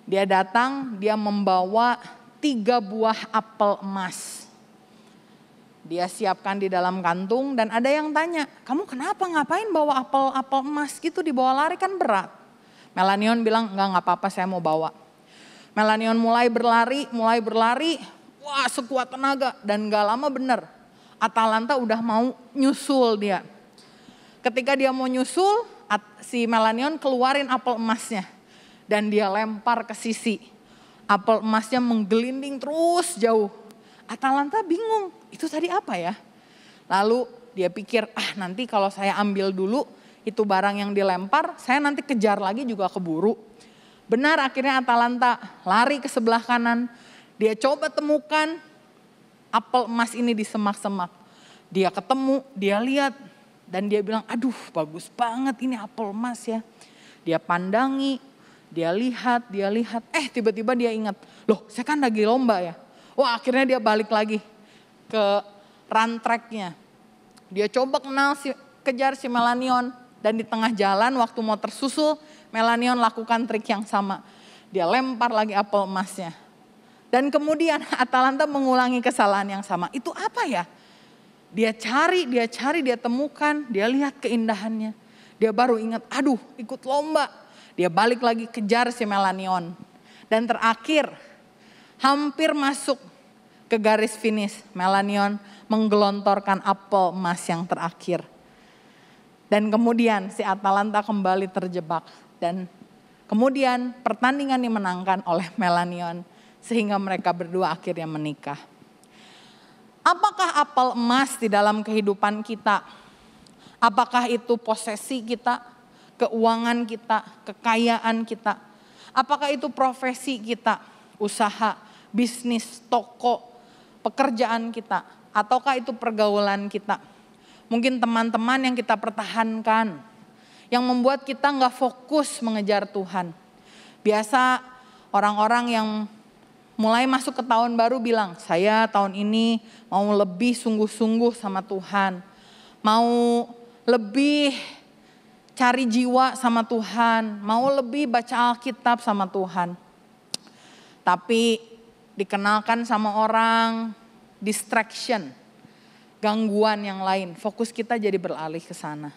Dia datang, dia membawa 3 buah apel emas. Dia siapkan di dalam kantung dan ada yang tanya, kamu kenapa ngapain bawa apel emas gitu, dibawa lari kan berat. Melanion bilang, enggak apa-apa saya mau bawa. Melanion mulai berlari, wah sekuat tenaga dan gak lama bener. Atalanta udah mau nyusul dia. Ketika dia mau nyusul, si Melanion keluarin apel emasnya. Dan dia lempar ke sisi. Apel emasnya menggelinding terus jauh. Atalanta bingung, itu tadi apa ya? Lalu dia pikir, nanti kalau saya ambil dulu itu barang yang dilempar, saya nanti kejar lagi juga keburu. Benar, akhirnya Atalanta lari ke sebelah kanan. Dia coba temukan apel emas ini di semak-semak. Dia ketemu, dia lihat dan dia bilang, aduh bagus banget ini apel emas ya. Dia pandangi, dia lihat. Tiba-tiba dia ingat, loh saya kan lagi lomba ya. Wah akhirnya dia balik lagi ke run track-nya. Dia coba kejar si Melanion dan di tengah jalan waktu mau tersusul, Melanion lakukan trik yang sama. Dia lempar lagi apel emasnya. Dan kemudian Atalanta mengulangi kesalahan yang sama. Itu apa ya? Dia cari, dia temukan, dia lihat keindahannya. Dia baru ingat, aduh ikut lomba. Dia balik lagi kejar si Melanion. Dan terakhir, hampir masuk ke garis finish. Melanion menggelontorkan apel emas yang terakhir. Dan kemudian si Atalanta kembali terjebak. Dan kemudian pertandingan dimenangkan oleh Melanion. Sehingga mereka berdua akhirnya menikah. Apakah apel emas di dalam kehidupan kita? Apakah itu posesi kita, keuangan kita, kekayaan kita? Apakah itu profesi kita, usaha, bisnis, toko, pekerjaan kita? Ataukah itu pergaulan kita? Mungkin teman-teman yang kita pertahankan, yang membuat kita gak fokus mengejar Tuhan. Biasa orang-orang yang mulai masuk ke tahun baru bilang, saya tahun ini mau lebih sungguh-sungguh sama Tuhan. Mau lebih cari jiwa sama Tuhan. Mau lebih baca Alkitab sama Tuhan. Tapi dikenalkan sama orang, distraction, gangguan yang lain. Fokus kita jadi beralih ke sana.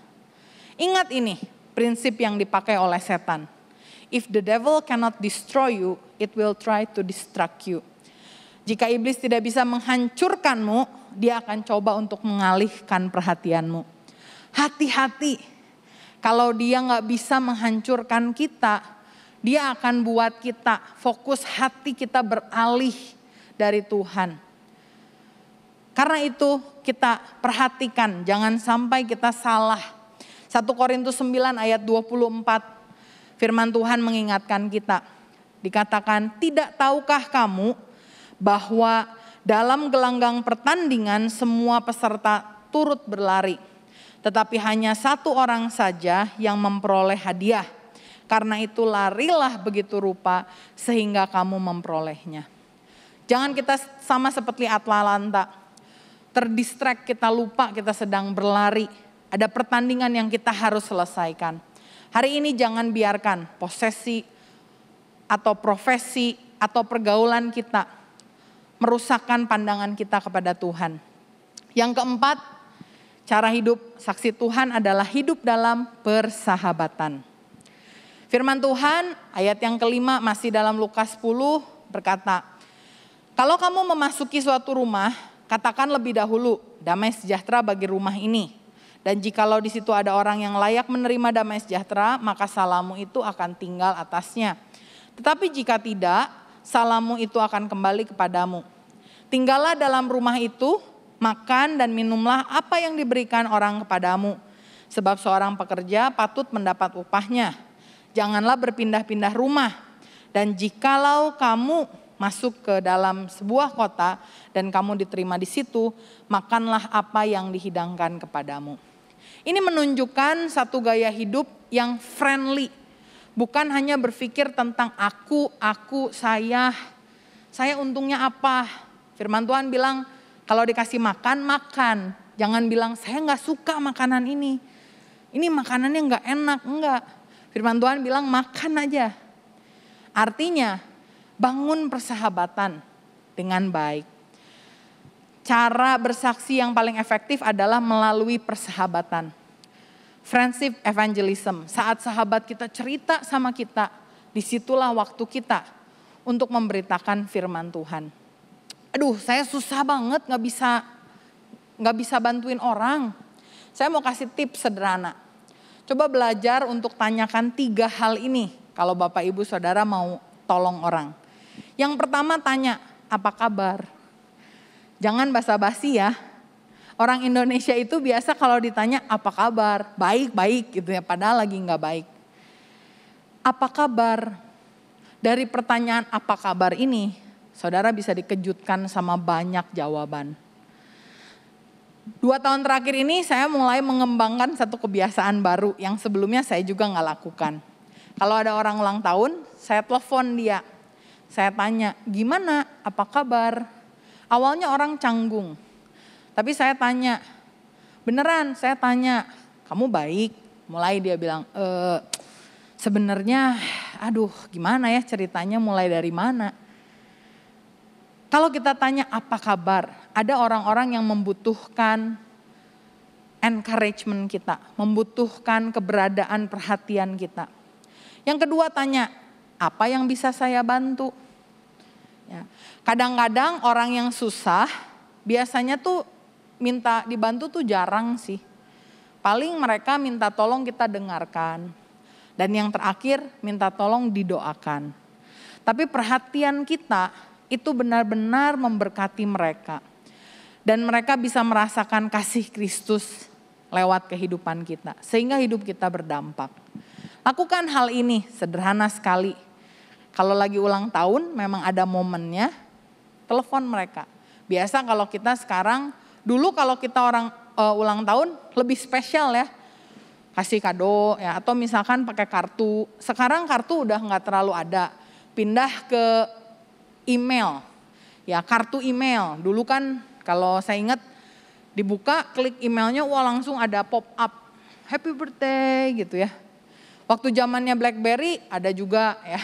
Ingat ini, prinsip yang dipakai oleh setan. If the devil cannot destroy you, it will try to distract you. Jika iblis tidak bisa menghancurkanmu, dia akan coba untuk mengalihkan perhatianmu. Hati-hati, kalau dia nggak bisa menghancurkan kita, dia akan buat kita fokus hati kita beralih dari Tuhan. Karena itu kita perhatikan, jangan sampai kita salah. 1 Korintus 9 ayat 24. Firman Tuhan mengingatkan kita. Dikatakan, tidak tahukah kamu bahwa dalam gelanggang pertandingan semua peserta turut berlari. Tetapi hanya satu orang saja yang memperoleh hadiah. Karena itu larilah begitu rupa sehingga kamu memperolehnya. Jangan kita sama seperti Atlanta. Terdistract, kita lupa kita sedang berlari. Ada pertandingan yang kita harus selesaikan. Hari ini jangan biarkan posesi atau profesi atau pergaulan kita merusakkan pandangan kita kepada Tuhan. Yang keempat, cara hidup saksi Tuhan adalah hidup dalam persahabatan. Firman Tuhan ayat yang kelima masih dalam Lukas 10 berkata, kalau kamu memasuki suatu rumah, katakan lebih dahulu, damai sejahtera bagi rumah ini. Dan jikalau di situ ada orang yang layak menerima damai sejahtera, maka salammu itu akan tinggal atasnya. Tetapi jika tidak, salammu itu akan kembali kepadamu. Tinggallah dalam rumah itu, makan dan minumlah apa yang diberikan orang kepadamu. Sebab seorang pekerja patut mendapat upahnya. Janganlah berpindah-pindah rumah. Dan jikalau kamu masuk ke dalam sebuah kota dan kamu diterima di situ, makanlah apa yang dihidangkan kepadamu. Ini menunjukkan satu gaya hidup yang friendly. Bukan hanya berpikir tentang aku, saya untungnya apa. Firman Tuhan bilang kalau dikasih makan, makan. Jangan bilang saya gak suka makanan ini. Ini makanannya gak enak, enggak. Firman Tuhan bilang makan aja. Artinya bangun persahabatan dengan baik. Cara bersaksi yang paling efektif adalah melalui persahabatan. Friendship evangelism. Saat sahabat kita cerita sama kita, disitulah waktu kita untuk memberitakan firman Tuhan. Aduh, saya susah banget nggak bisa bantuin orang. Saya mau kasih tips sederhana. Coba belajar untuk tanyakan 3 hal ini kalau Bapak Ibu Saudara mau tolong orang. Yang pertama tanya, apa kabar? Jangan basa-basi ya. Orang Indonesia itu biasa kalau ditanya apa kabar? Baik-baik gitu ya, padahal lagi nggak baik. Apa kabar? Dari pertanyaan apa kabar ini, saudara bisa dikejutkan sama banyak jawaban. 2 tahun terakhir ini saya mulai mengembangkan satu kebiasaan baru yang sebelumnya saya juga nggak lakukan. Kalau ada orang ulang tahun, saya telepon dia. Saya tanya, gimana? Apa kabar? Awalnya orang canggung. Tapi saya tanya, beneran saya tanya, kamu baik? Mulai dia bilang, sebenarnya aduh gimana ya ceritanya, mulai dari mana? Kalau kita tanya apa kabar, ada orang-orang yang membutuhkan encouragement kita, membutuhkan keberadaan perhatian kita. Yang kedua tanya, apa yang bisa saya bantu? Ya. Kadang-kadang orang yang susah biasanya tuh minta dibantu tuh jarang sih. Paling mereka minta tolong kita dengarkan. Dan yang terakhir minta tolong didoakan. Tapi perhatian kita itu benar-benar memberkati mereka. Dan mereka bisa merasakan kasih Kristus lewat kehidupan kita. Sehingga hidup kita berdampak. Lakukan hal ini sederhana sekali. Kalau lagi ulang tahun memang ada momennya, telepon mereka. Biasa kalau kita sekarang, dulu kalau kita orang ulang tahun lebih spesial ya. Kasih kado ya, atau misalkan pakai kartu. Sekarang kartu udah gak terlalu ada. Pindah ke email. Ya, kartu email. Dulu kan kalau saya ingat dibuka, klik emailnya, wah langsung ada pop up. Happy birthday gitu ya. Waktu zamannya BlackBerry ada juga ya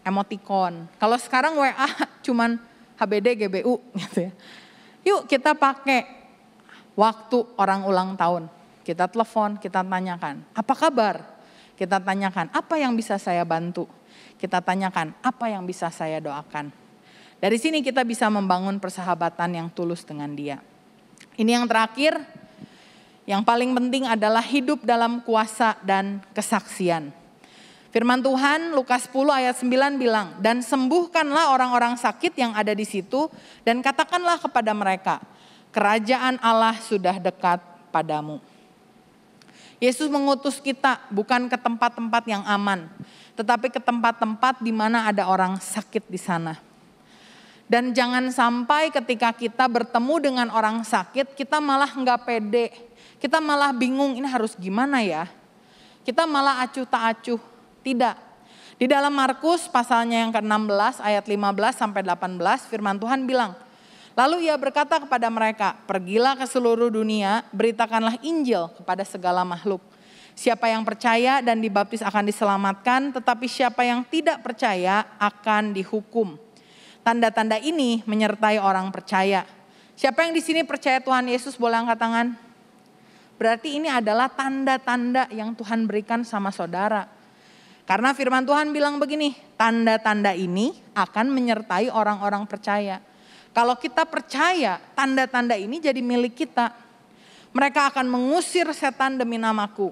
emoticon. Kalau sekarang WA cuman HBD GBU gitu ya. Yuk kita pakai waktu orang ulang tahun. Kita telepon, kita tanyakan, apa kabar? Kita tanyakan, apa yang bisa saya bantu? Kita tanyakan, apa yang bisa saya doakan? Dari sini kita bisa membangun persahabatan yang tulus dengan dia. Ini yang terakhir, yang paling penting adalah hidup dalam kuasa dan kesaksian. Firman Tuhan Lukas 10 ayat 9 bilang, dan sembuhkanlah orang-orang sakit yang ada di situ dan katakanlah kepada mereka, kerajaan Allah sudah dekat padamu. Yesus mengutus kita bukan ke tempat-tempat yang aman, tetapi ke tempat-tempat di mana ada orang sakit di sana. Dan jangan sampai ketika kita bertemu dengan orang sakit, kita malah nggak pede, kita malah bingung ini harus gimana ya. Kita malah acuh tak acuh, tidak. Di dalam Markus pasalnya yang ke-16 ayat 15 sampai 18 firman Tuhan bilang, lalu ia berkata kepada mereka, pergilah ke seluruh dunia, beritakanlah Injil kepada segala makhluk. Siapa yang percaya dan dibaptis akan diselamatkan, tetapi siapa yang tidak percaya akan dihukum. Tanda-tanda ini menyertai orang percaya. Siapa yang di sini percaya Tuhan Yesus boleh angkat tangan? Berarti ini adalah tanda-tanda yang Tuhan berikan sama saudara. Karena firman Tuhan bilang begini, tanda-tanda ini akan menyertai orang-orang percaya. Kalau kita percaya, tanda-tanda ini jadi milik kita. Mereka akan mengusir setan demi namaku.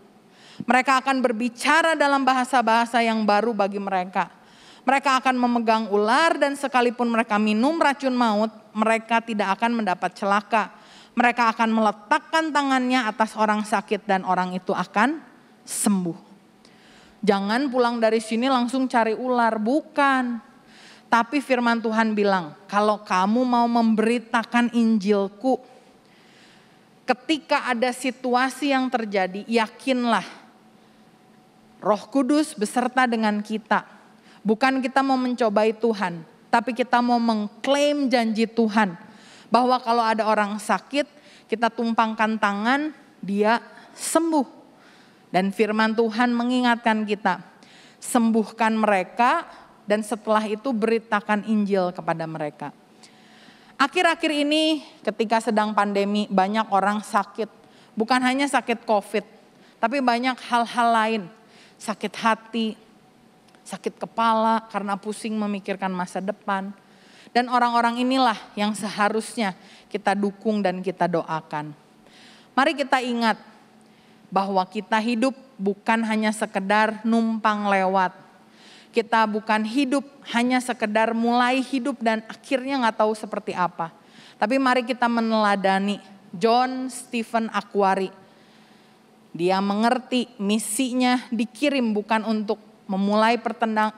Mereka akan berbicara dalam bahasa-bahasa yang baru bagi mereka. Mereka akan memegang ular dan sekalipun mereka minum racun maut, mereka tidak akan mendapat celaka. Mereka akan meletakkan tangannya atas orang sakit dan orang itu akan sembuh. Jangan pulang dari sini langsung cari ular, bukan. Tapi firman Tuhan bilang, kalau kamu mau memberitakan Injilku, ketika ada situasi yang terjadi, yakinlah Roh Kudus beserta dengan kita. Bukan kita mau mencobai Tuhan, tapi kita mau mengklaim janji Tuhan. Bahwa kalau ada orang sakit, kita tumpangkan tangan, dia sembuh. Dan firman Tuhan mengingatkan kita, sembuhkan mereka, dan setelah itu beritakan Injil kepada mereka. Akhir-akhir ini ketika sedang pandemi banyak orang sakit. Bukan hanya sakit COVID, tapi banyak hal-hal lain. Sakit hati, sakit kepala karena pusing memikirkan masa depan. Dan orang-orang inilah yang seharusnya kita dukung dan kita doakan. Mari kita ingat bahwa kita hidup bukan hanya sekedar numpang lewat. Kita bukan hidup hanya sekedar mulai hidup dan akhirnya gak tahu seperti apa. Tapi mari kita meneladani John Stephen Akhwari. Dia mengerti misinya dikirim bukan untuk memulai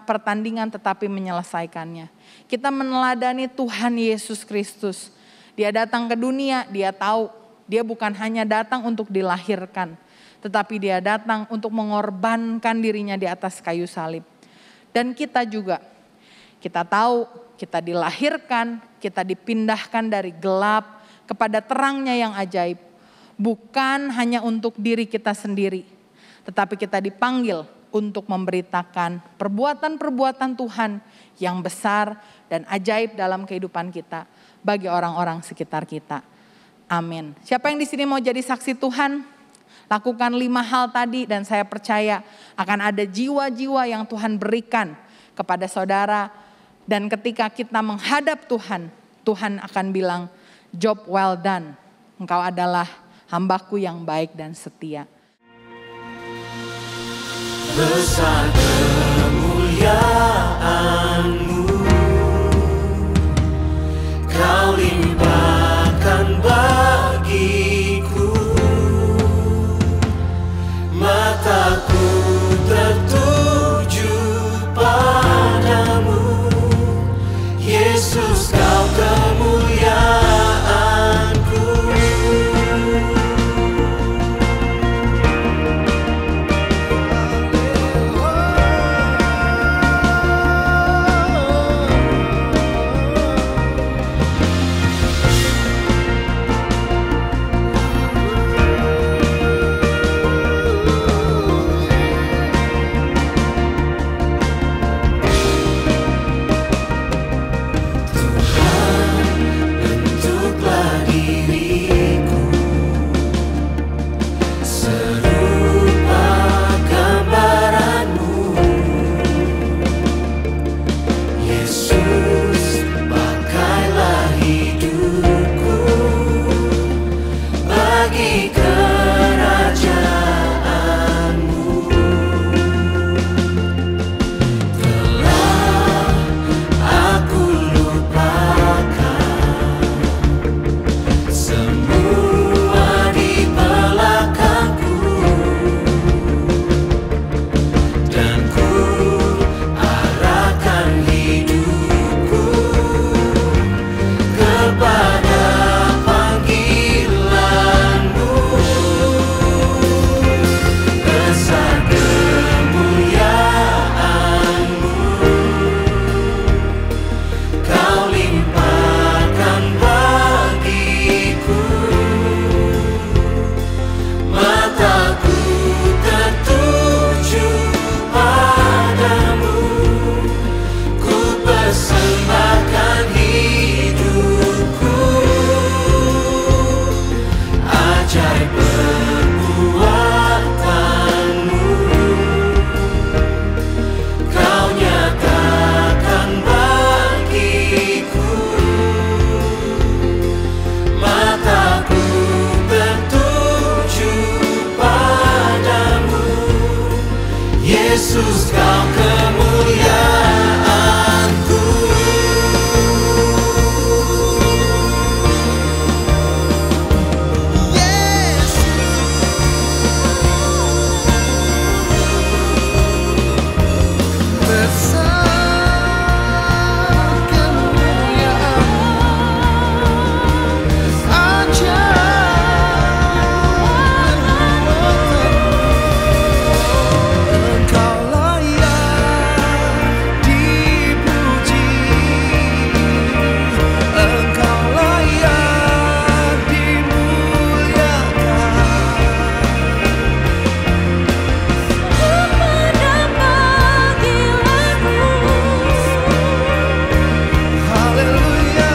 pertandingan tetapi menyelesaikannya. Kita meneladani Tuhan Yesus Kristus. Dia datang ke dunia, dia tahu dia bukan hanya datang untuk dilahirkan. Tetapi dia datang untuk mengorbankan dirinya di atas kayu salib. Dan kita juga, kita tahu kita dilahirkan, kita dipindahkan dari gelap kepada terangnya yang ajaib. Bukan hanya untuk diri kita sendiri, tetapi kita dipanggil untuk memberitakan perbuatan-perbuatan Tuhan yang besar dan ajaib dalam kehidupan kita bagi orang-orang sekitar kita. Amin. Siapa yang di sini mau jadi saksi Tuhan? Lakukan 5 hal tadi dan saya percaya akan ada jiwa-jiwa yang Tuhan berikan kepada saudara. Dan ketika kita menghadap Tuhan, Tuhan akan bilang, job well done. Engkau adalah hambaku yang baik dan setia. Besar kemuliaan-Mu, Kau limpahkan bagiku. Mataku tertuju padamu, Yesus Kau kemuliaanku. bagi kerajaanmu. Telah aku lupakan semua di belakangku, dan ku arahkan hidupku kepada panggilanmu. Besar kemuliaanmu, kau limpahkan bagiku. Mataku tertuju padamu, ku persembahkan hidupku. Ajaib perbuatanmu, kau nyatakan bagiku. Mataku tertuju padamu, Yesus, kau kemuliaanku. Engkau layak dipuji, Engkau layak dimuliakan. Haleluya.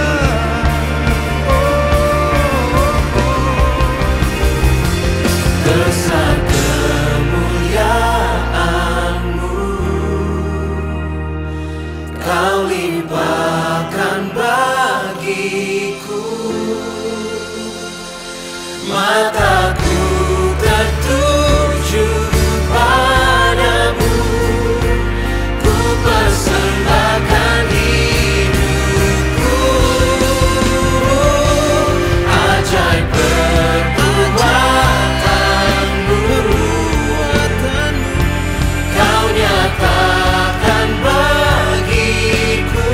Besar kemuliaanmu, kau limpahkan bagiku. Mataku tertuju padamu, ku persembahkan hidupku. Ajaib perbuatanmu, kau nyatakan bagiku.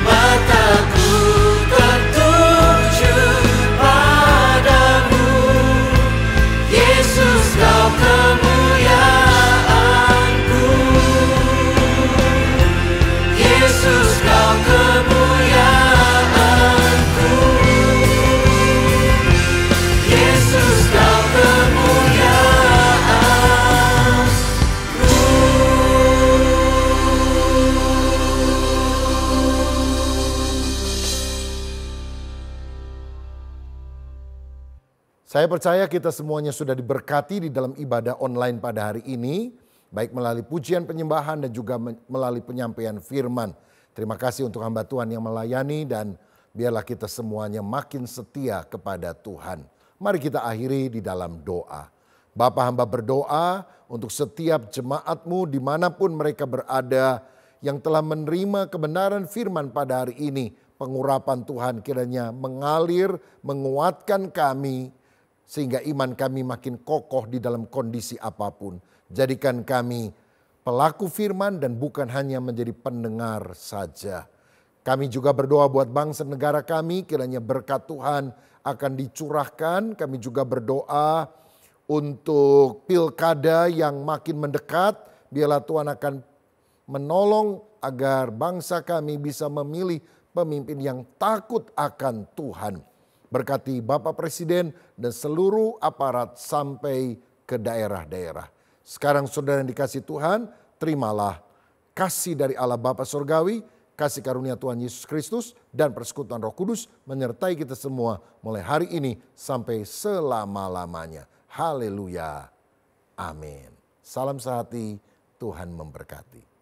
Mataku tertuju padamu, Yesus, kau kemuliaanku. Yesus, kau kemuliaanku. Yesus, kau Saya percaya kita semuanya sudah diberkati di dalam ibadah online pada hari ini, baik melalui pujian penyembahan dan juga melalui penyampaian firman. Terima kasih untuk hamba Tuhan yang melayani, dan biarlah kita semuanya makin setia kepada Tuhan. Mari kita akhiri di dalam doa. Bapa, hamba berdoa untuk setiap jemaat-Mu dimanapun mereka berada yang telah menerima kebenaran firman pada hari ini. Pengurapan Tuhan kiranya mengalir, menguatkan kami, sehingga iman kami makin kokoh di dalam kondisi apapun. Jadikan kami pelaku firman dan bukan hanya menjadi pendengar saja. Kami juga berdoa buat bangsa negara kami, kiranya berkat Tuhan akan dicurahkan. Kami juga berdoa untuk pilkada yang makin mendekat. Biarlah Tuhan akan menolong agar bangsa kami bisa memilih pemimpin yang takut akan Tuhan. Berkati Bapak Presiden dan seluruh aparat sampai ke daerah-daerah. Sekarang saudara yang dikasih Tuhan, terimalah kasih dari Allah Bapa Surgawi, kasih karunia Tuhan Yesus Kristus, dan persekutuan Roh Kudus menyertai kita semua mulai hari ini sampai selama-lamanya. Haleluya. Amin. Salam sehati, Tuhan memberkati.